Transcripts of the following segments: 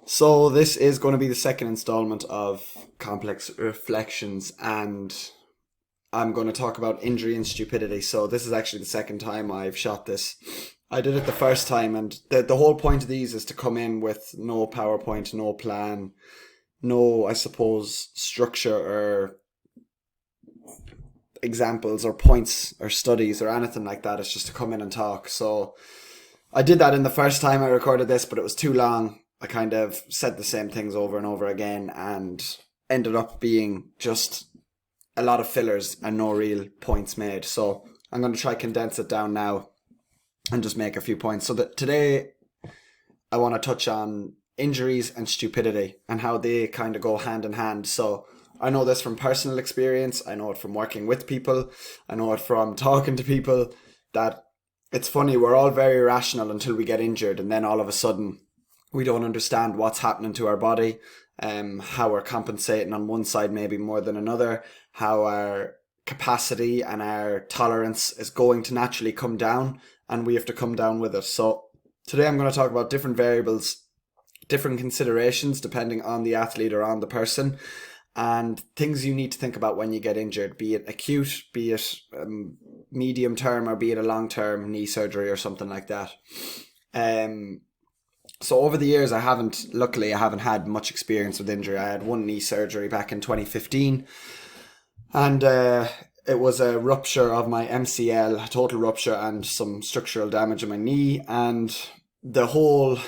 So this is going to be the second installment of Complex Reflections, and I'm going to talk about injury and stupidity. So this is actually the second time I've shot this. I did it the first time, and the whole point of these is to come in with no PowerPoint, no plan, no, I suppose, structure or examples or points or studies or anything like that. It's just to come in and talk. So I did that in the first time I recorded this, but it was too long. I kind of said the same things over and over again and ended up being just a lot of fillers and no real points made. So I'm going to try condense it down now and just make a few points. So that today I want to touch on injuries and stupidity and how they kind of go hand in hand. So I know this from personal experience. I know it from working with people. I know it from talking to people that it's funny. We're all very rational until we get injured. And then all of a sudden we don't understand what's happening to our body, how we're compensating on one side maybe more than another, how our capacity and our tolerance is going to naturally come down and we have to come down with it. So today I'm going to talk about different variables, different considerations depending on the athlete or on the person, and things you need to think about when you get injured, be it acute, be it medium term, or be it a long term knee surgery or something like that. So over the years, luckily I haven't had much experience with injury. I had one knee surgery back in 2015, and it was a rupture of my MCL, a total rupture, and some structural damage in my knee. And the whole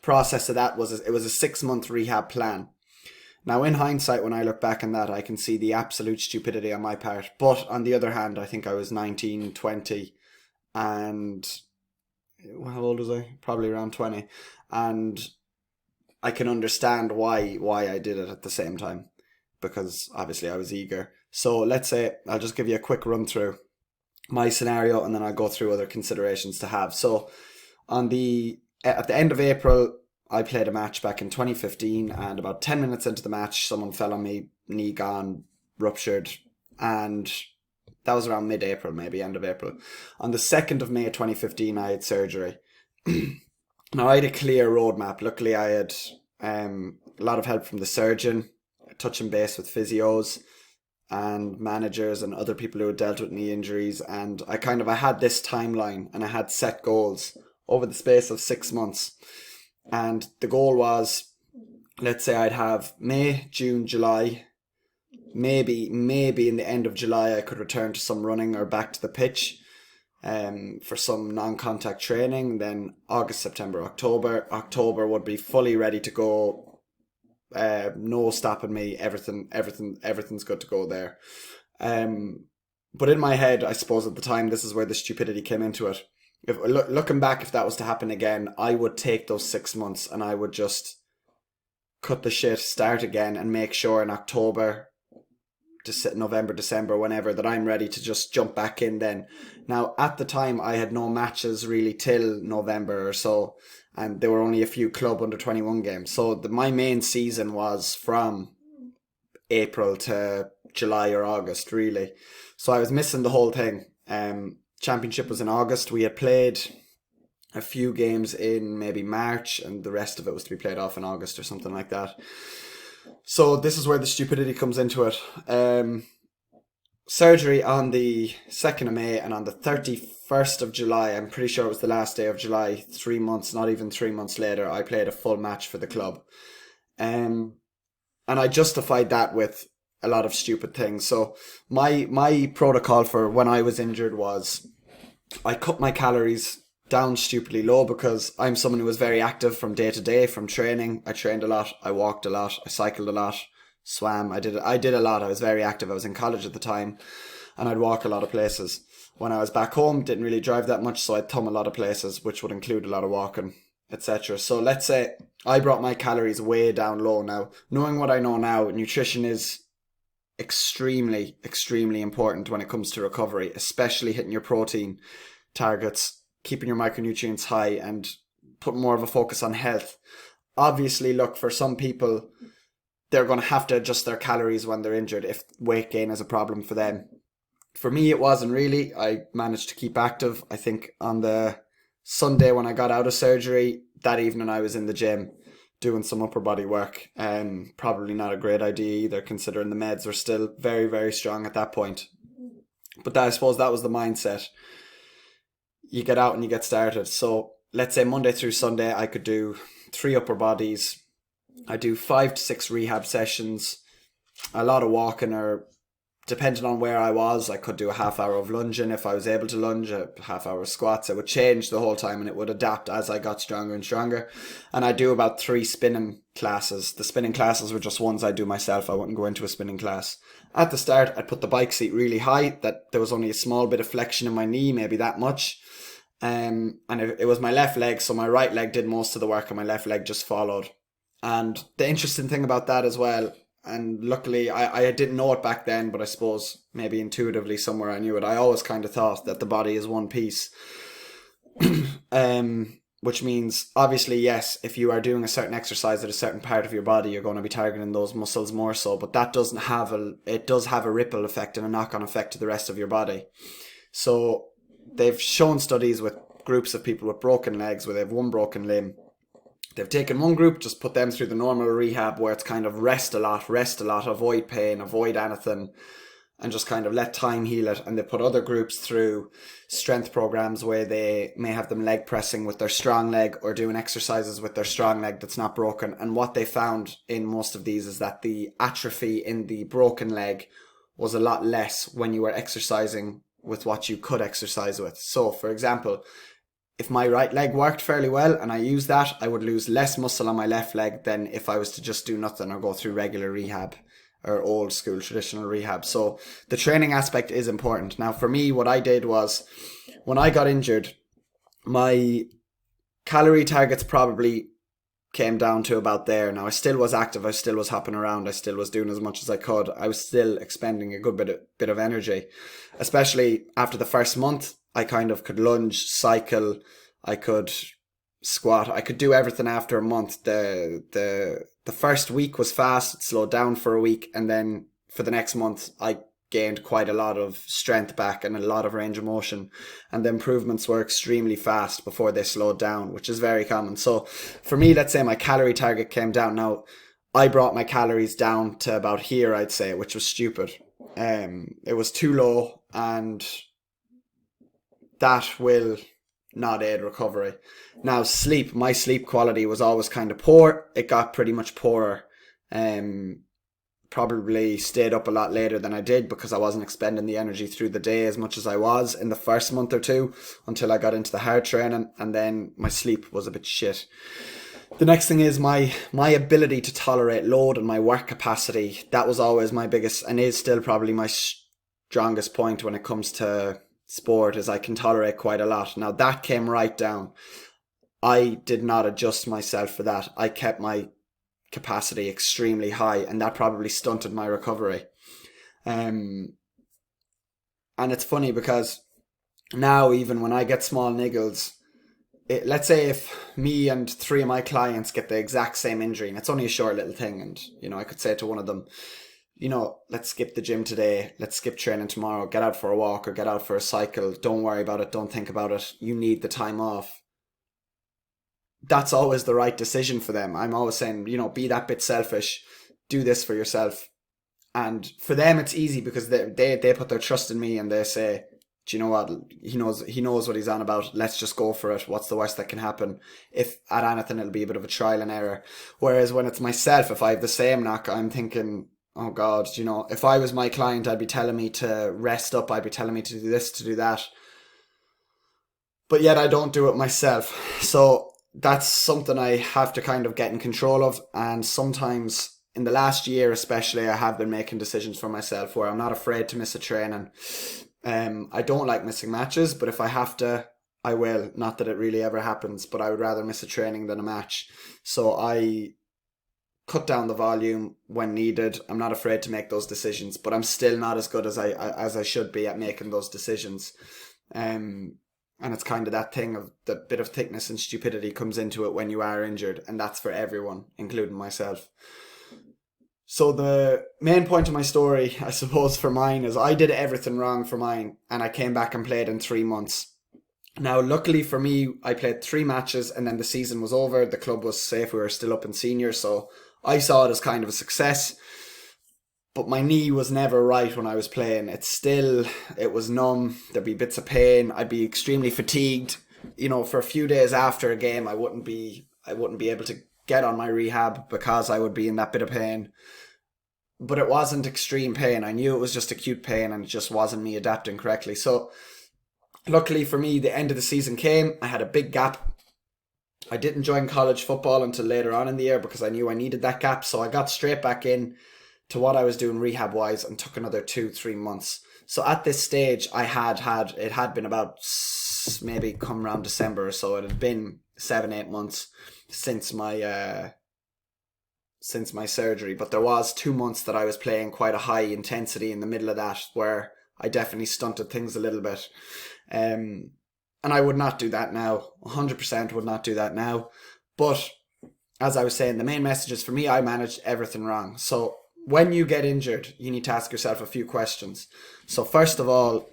process of that was it was a 6-month rehab plan. Now, in hindsight, when I look back on that, I can see the absolute stupidity on my part. But on the other hand, I think I was 19, 20, and how old was I? Probably around 20. And I can understand why I did it at the same time, because obviously I was eager. So let's say I'll just give you a quick run through my scenario and then I'll go through other considerations to have. So at the end of April, I played a match back in 2015, and about 10 minutes into the match, someone fell on me, knee gone, ruptured, and that was around mid-April, maybe end of April. On the 2nd of May 2015, I had surgery. Now, I had a clear roadmap. Luckily, I had a lot of help from the surgeon, touching base with physios and managers and other people who had dealt with knee injuries. And I had this timeline and I had set goals over the space of 6 months. And the goal was, let's say I'd have May, June, July. Maybe in the end of July I could return to some running or back to the pitch for some non-contact training. Then August, September, October. October would be fully ready to go. No stopping me. Everything's good to go there. But in my head, I suppose at the time, this is where the stupidity came into it. Looking back, if that was to happen again, I would take those 6 months and I would just cut the shit, start again, and make sure in October, November, December, whenever, that I'm ready to just jump back in then. Now, at the time, I had no matches really till November or so, and there were only a few club under 21 games. So my main season was from April to July or August, really. So I was missing the whole thing. Championship was in August. We had played a few games in maybe March, and the rest of it was to be played off in August or something like that. So this is where the stupidity comes into it. Surgery on the 2nd of May, and on the 31st of July, I'm pretty sure it was the last day of July, 3 months, not even 3 months later, I played a full match for the club. And I justified that with a lot of stupid things. So my protocol for when I was injured was I cut my calories down stupidly low, because I'm someone who was very active from day to day, from training. I trained a lot, I walked a lot, I cycled a lot, swam. I did a lot. I was very active. I was in college at the time, and I'd walk a lot of places. When I was back home, didn't really drive that much, so I'd thumb a lot of places, which would include a lot of walking, etc. So let's say I brought my calories way down low. Now, knowing what I know now, nutrition is extremely important when it comes to recovery, especially hitting your protein targets, keeping your micronutrients high, and putting more of a focus on health. Obviously, look, for some people, they're going to have to adjust their calories when they're injured if weight gain is a problem for them. For me, it wasn't really. I managed to keep active. I think on the Sunday when I got out of surgery, that evening I was in the gym doing some upper body work. Probably not a great idea either, considering the meds were still very, very strong at that point. But I suppose that was the mindset. You get out and you get started. So let's say Monday through Sunday, I could do 3 upper bodies. I do 5 to 6 rehab sessions, a lot of walking, or depending on where I was, I could do a half hour of lunging if I was able to lunge, a half hour of squats. It would change the whole time and it would adapt as I got stronger and stronger. And I do about 3 spinning classes. The spinning classes were just ones I do myself. I wouldn't go into a spinning class. At the start, I'd put the bike seat really high, that there was only a small bit of flexion in my knee, maybe that much. And it was my left leg, so my right leg did most of the work and my left leg just followed. And the interesting thing about that as well, and luckily I didn't know it back then, but I suppose maybe intuitively somewhere I knew it. I always kind of thought that the body is one piece. Which means, obviously, yes, if you are doing a certain exercise at a certain part of your body, you're going to be targeting those muscles more so, but that does have a ripple effect and a knock-on effect to the rest of your body. So they've shown studies with groups of people with broken legs where they have one broken limb. They've taken one group, just put them through the normal rehab where it's kind of rest a lot, avoid pain, avoid anything, and just kind of let time heal it. And they put other groups through strength programs where they may have them leg pressing with their strong leg or doing exercises with their strong leg that's not broken. And what they found in most of these is that the atrophy in the broken leg was a lot less when you were exercising with what you could exercise with. So, for example, if my right leg worked fairly well and I used that, I would lose less muscle on my left leg than if I was to just do nothing or go through regular rehab or old school traditional rehab. So the training aspect is important. Now for me, what I did was, when I got injured, my calorie targets probably came down to about there. Now I still was active, I still was hopping around, I still was doing as much as I could. I was still expending a good bit of energy, especially after the first month. I kind of could lunge, cycle, I could squat, I could do everything after a month. The first week was fast, it slowed down for a week, and then for the next month I gained quite a lot of strength back and a lot of range of motion, and the improvements were extremely fast before they slowed down, which is very common. So for me, let's say my calorie target came down. Now I brought my calories down to about here, I'd say, which was stupid. It was too low, and that will not aid recovery. Now sleep, my sleep quality was always kind of poor. It got pretty much poorer. Probably stayed up a lot later than I did because I wasn't expending the energy through the day as much as I was in the first month or two until I got into the hard training, and then my sleep was a bit shit. The next thing is my ability to tolerate load and my work capacity. That was always my biggest, and is still probably my strongest point when it comes to sport, is I can tolerate quite a lot. Now that came right down. I did not adjust myself for that. I kept my capacity extremely high, and that probably stunted my recovery. And it's funny because now even when I get small niggles, let's say if me and 3 of my clients get the exact same injury, and it's only a short little thing, and I could say to one of them, let's skip the gym today, let's skip training tomorrow, get out for a walk or get out for a cycle, don't worry about it, don't think about it, you need the time off. That's always the right decision for them. I'm always saying, be that bit selfish, do this for yourself. And for them it's easy because they put their trust in me and they say, do you know what, he knows what he's on about, let's just go for it, what's the worst that can happen? If at anything, it'll be a bit of a trial and error. Whereas when it's myself, if I have the same knock, I'm thinking, oh God, if I was my client, I'd be telling me to rest up, I'd be telling me to do this, to do that. But yet I don't do it myself. So that's something I have to kind of get in control of. And sometimes in the last year especially, I have been making decisions for myself where I'm not afraid to miss a training. I don't like missing matches, but if I have to, I will. Not that it really ever happens, but I would rather miss a training than a match. So I cut down the volume when needed. I'm not afraid to make those decisions, but I'm still not as good as I should be at making those decisions. And it's kind of that thing of the bit of thickness and stupidity comes into it when you are injured, and that's for everyone, including myself. So the main point of my story, I suppose, for mine is I did everything wrong for mine, and I came back and played in 3 months. Now, luckily for me, I played 3 matches and then the season was over. The club was safe. We were still up in senior. So I saw it as kind of a success. But my knee was never right when I was playing. It was numb. There'd be bits of pain. I'd be extremely fatigued. For a few days after a game, I wouldn't be able to get on my rehab because I would be in that bit of pain. But it wasn't extreme pain. I knew it was just acute pain and it just wasn't me adapting correctly. So luckily for me, the end of the season came. I had a big gap. I didn't join college football until later on in the year because I knew I needed that gap. So I got straight back in to what I was doing rehab wise and took another 2-3 months. So at this stage, it had been about maybe come around December or so. It had been 7-8 months since my surgery, but there was 2 months that I was playing quite a high intensity in the middle of that where I definitely stunted things a little bit. And I would not do that now. 100% would not do that now. But as I was saying, the main message is for me, I managed everything wrong. So when you get injured, you need to ask yourself a few questions. So first of all,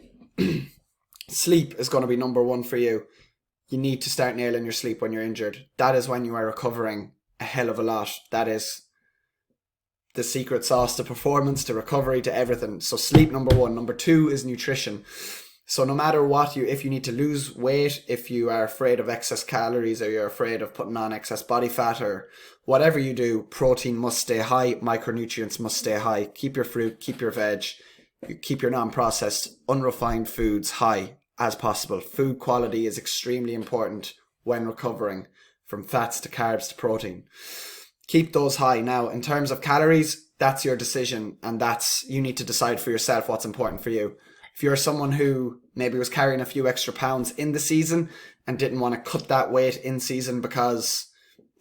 sleep is going to be number one for you. You need to start nailing your sleep when you're injured. That is when you are recovering a hell of a lot. That is the secret sauce to performance, to recovery, to everything. So sleep, number one. Number two is nutrition. So no matter what if you need to lose weight, if you are afraid of excess calories or you're afraid of putting on excess body fat or whatever you do, protein must stay high, micronutrients must stay high. Keep your fruit, keep your veg, keep your non-processed, unrefined foods high as possible. Food quality is extremely important when recovering from fats to carbs to protein. Keep those high. Now, in terms of calories, that's your decision and you need to decide for yourself what's important for you. If you're someone who maybe was carrying a few extra pounds in the season and didn't want to cut that weight in season because,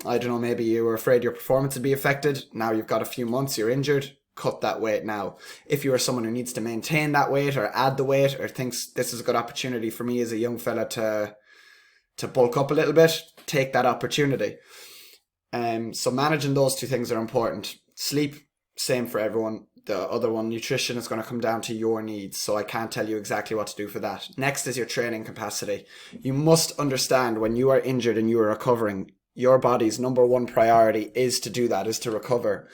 I don't know, maybe you were afraid your performance would be affected. Now you've got a few months, you're injured, cut that weight now. If you are someone who needs to maintain that weight or add the weight or thinks this is a good opportunity for me as a young fella to bulk up a little bit, take that opportunity. So managing those two things are important. Sleep, same for everyone. The other one, nutrition, is going to come down to your needs. So I can't tell you exactly what to do for that. Next is your training capacity. You must understand when you are injured and you are recovering, your body's number one priority is to do that, is to recover.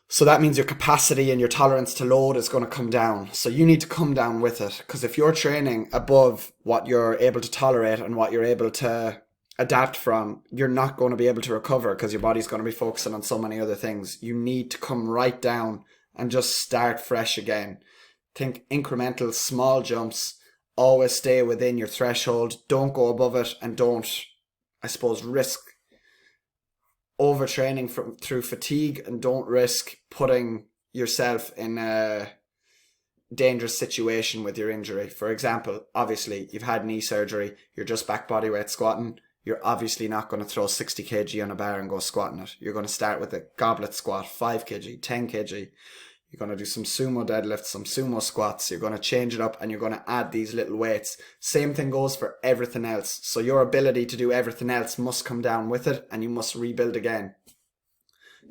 So that means your capacity and your tolerance to load is going to come down. So you need to come down with it. Because if you're training above what you're able to tolerate and what you're able to adapt from, you're not going to be able to recover because your body's going to be focusing on so many other things. You need to come right down and just start fresh again. Think incremental, small jumps. Always stay within your threshold. Don't go above it and don't, I suppose, risk overtraining through fatigue, and don't risk putting yourself in a dangerous situation with your injury. For example, obviously, you've had knee surgery. You're just back bodyweight squatting. You're obviously not going to throw 60 kg on a bar and go squatting it. You're going to start with a goblet squat, 5 kg, 10 kg. You're going to do some sumo deadlifts, some sumo squats. You're going to change it up and you're going to add these little weights. Same thing goes for everything else. So your ability to do everything else must come down with it and you must rebuild again.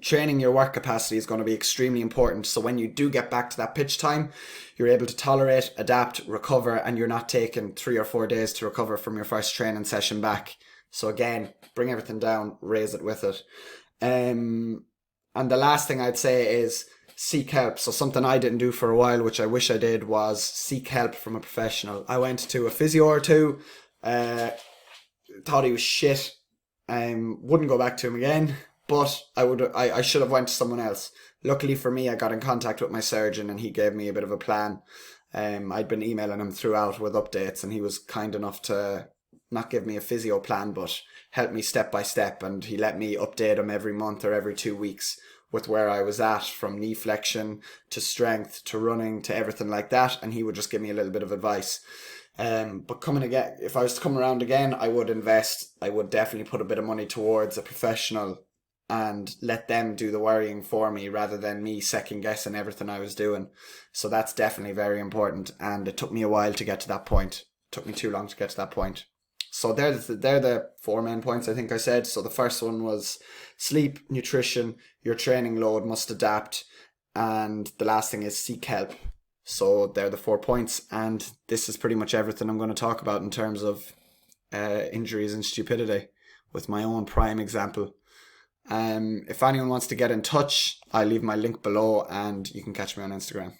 Training your work capacity is going to be extremely important. So when you do get back to that pitch time, you're able to tolerate, adapt, recover, and you're not taking 3 or 4 days to recover from your first training session back. So again, bring everything down, raise it with it. And the last thing I'd say is seek help. So something I didn't do for a while, which I wish I did, was seek help from a professional. I went to a physio or two, thought he was shit, wouldn't go back to him again, but I should have went to someone else. Luckily for me, I got in contact with my surgeon and he gave me a bit of a plan. I'd been emailing him throughout with updates and he was kind enough to not give me a physio plan, but help me step by step, and he let me update him every month or every 2 weeks with where I was at, from knee flexion to strength to running to everything like that, and he would just give me a little bit of advice. But coming again, if I was to come around again, I would definitely put a bit of money towards a professional and let them do the worrying for me rather than me second guessing everything I was doing. So that's definitely very important, and it took me a while to get to that point. It took me too long to get to that point. So they're the 4 main points I think I said. So the first one was sleep, nutrition, your training load must adapt, and the last thing is seek help. So they're the 4 points, and this is pretty much everything I'm going to talk about in terms of injuries and stupidity with my own prime example. If anyone wants to get in touch, I leave my link below and you can catch me on Instagram.